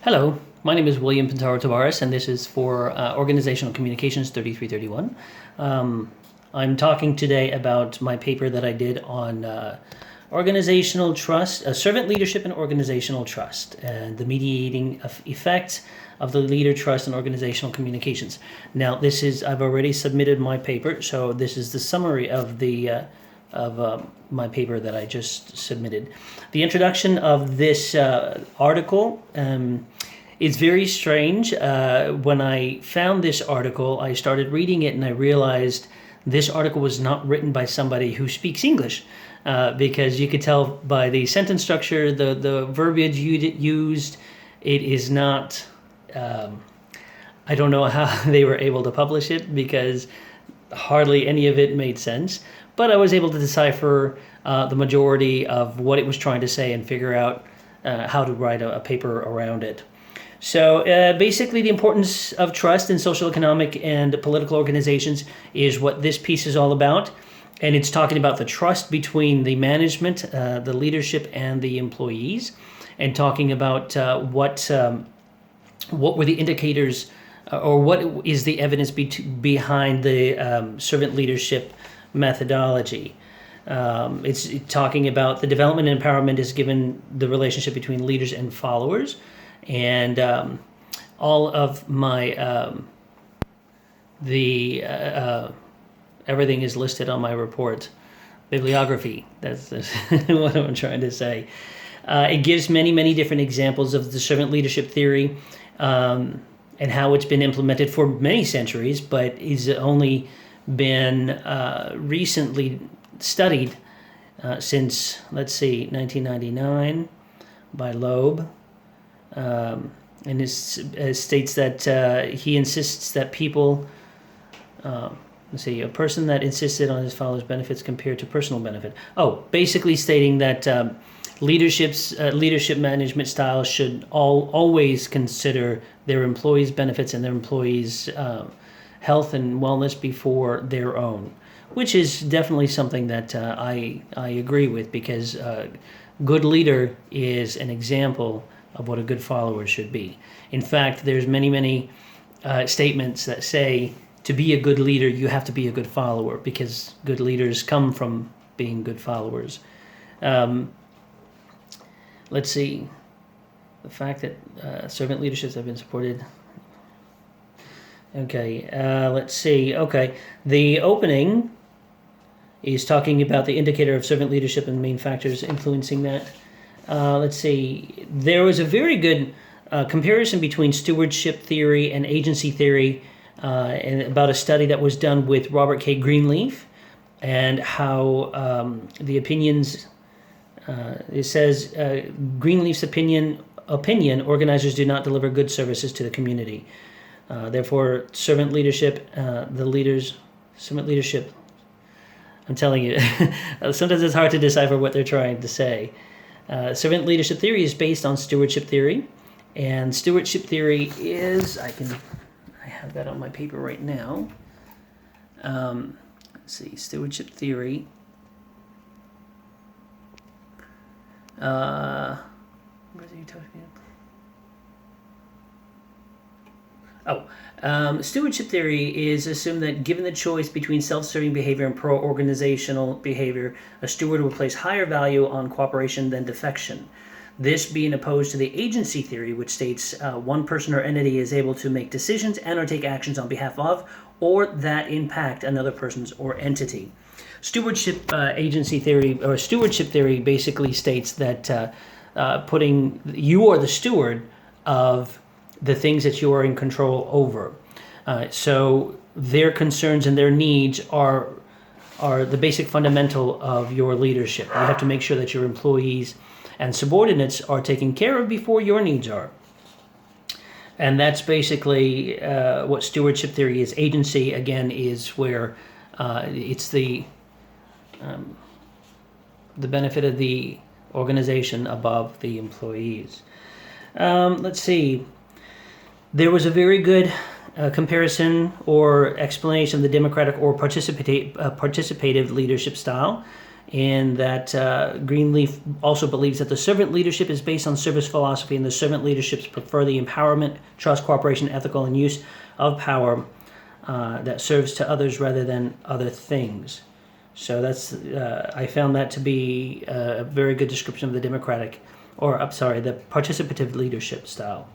Hello, my name is William Pintauro-Tabares, and this is for Organizational Communications 3331. I'm talking today about my paper that I did on organizational trust, servant leadership and organizational trust, and the mediating effect of the leader trust in organizational communications. Now, I've already submitted my paper, so this is the summary of my paper that I just submitted. The introduction of this article is very strange. When I found this article, I started reading it and I realized this article was not written by somebody who speaks English, because you could tell by the sentence structure, the verbiage used, it is not, I don't know how they were able to publish it because hardly any of it made sense. But I was able to decipher the majority of what it was trying to say and figure out how to write a paper around it. So basically the importance of trust in social, economic, and political organizations is what this piece is all about. And it's talking about the trust between the management, the leadership, and the employees, and talking about what were the indicators or what is the evidence behind the servant leadership methodology. It's talking about the development and empowerment is given the relationship between leaders and followers, and all of my everything is listed on my report bibliography. That's what I'm trying to say. It gives many different examples of the servant leadership theory and how it's been implemented for many centuries, but is only been recently studied since, let's see, 1999 by Loeb. And it states that he insists that people, a person that insisted on his followers' benefits compared to personal benefit. Basically stating that leadership management styles should always consider their employees' benefits and their employees' health and wellness before their own, which is definitely something that I agree with, because a good leader is an example of what a good follower should be. In fact, there's many statements that say to be a good leader, you have to be a good follower, because good leaders come from being good followers. Let's see. The fact that servant leaderships have been supported. Okay, let's see. Okay, the opening is talking about the indicator of servant leadership and main factors influencing that. Let's see. There was a very good comparison between stewardship theory and agency theory, and about a study that was done with Robert K. Greenleaf, and how the opinions. It says Greenleaf's opinion: organizers do not deliver good services to the community. Therefore, servant leadership, servant leadership. I'm telling you, sometimes it's hard to decipher what they're trying to say. Servant leadership theory is based on stewardship theory, and stewardship theory is, I have that on my paper right now. Let's see, stewardship theory. What are you talking about? Stewardship theory is assumed that given the choice between self-serving behavior and pro-organizational behavior, a steward will place higher value on cooperation than defection. This being opposed to the agency theory, which states one person or entity is able to make decisions and or take actions on behalf of or that impact another person's or entity. Stewardship agency theory, or stewardship theory, basically states that you are the steward of the things that you are in control over. So their concerns and their needs are the basic fundamental of your leadership. You have to make sure that your employees and subordinates are taken care of before your needs are. And that's basically what stewardship theory is. Agency, again, is where it's the benefit of the organization above the employees. Let's see. There was a very good comparison or explanation of the democratic or participative leadership style, in that Greenleaf also believes that the servant leadership is based on service philosophy, and the servant leaderships prefer the empowerment, trust, cooperation, ethical, and use of power that serves to others rather than other things. So that's I found that to be a very good description of the the participative leadership style.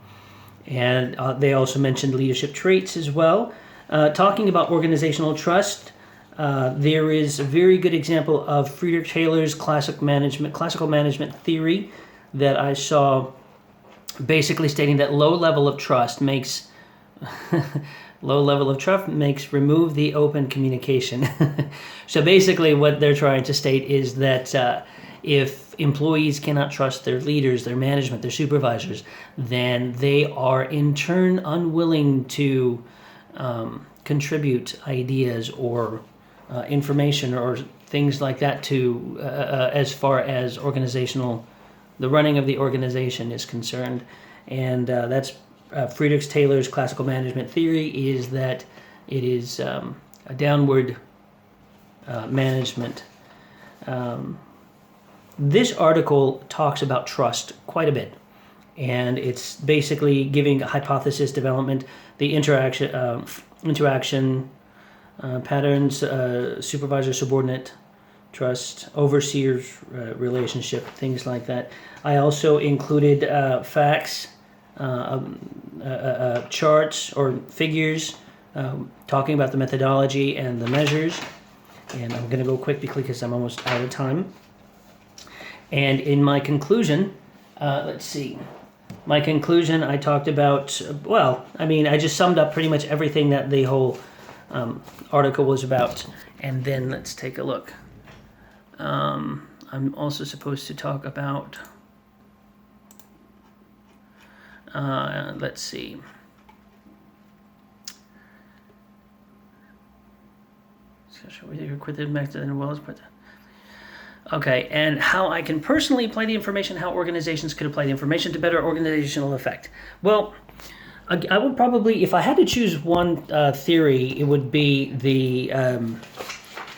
And they also mentioned leadership traits as well. Talking about organizational trust, there is a very good example of Friedrich Taylor's classical management theory that I saw, basically stating that low level of trust makes remove the open communication. So basically what they're trying to state is that if employees cannot trust their leaders, their management, their supervisors, then they are in turn unwilling to contribute ideas or information or things like that to as far as the running of the organization is concerned. And that's Friedrich Taylor's classical management theory, is that it is a downward management. This article talks about trust quite a bit, and it's basically giving hypothesis development, the interaction patterns, supervisor-subordinate trust, overseers relationship, things like that. I also included facts, charts or figures talking about the methodology and the measures. And I'm going to go quick because I'm almost out of time. And in my conclusion, I talked about, I just summed up pretty much everything that the whole article was about. And then let's take a look. I'm also supposed to talk about, let's see. Okay, and how I can personally apply the information, how organizations could apply the information to better organizational effect. Well, I would probably, if I had to choose one theory, it would be the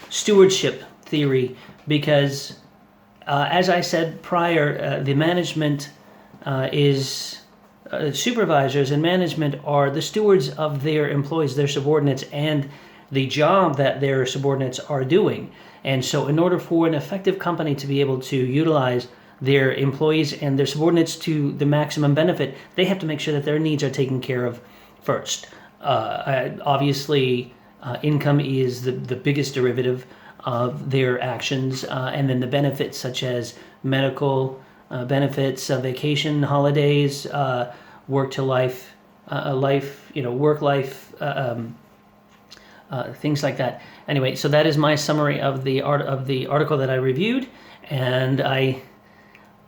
stewardship theory, because as I said prior, the management supervisors and management are the stewards of their employees, their subordinates, and the job that their subordinates are doing. And so in order for an effective company to be able to utilize their employees and their subordinates to the maximum benefit, they have to make sure that their needs are taken care of first. Obviously, income is the biggest derivative of their actions, and then the benefits such as medical benefits, vacation, holidays, work-to-life, work-life, things like that. Anyway, so that is my summary of the article that I reviewed, and I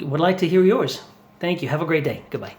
would like to hear yours. Thank you. Have a great day. Goodbye.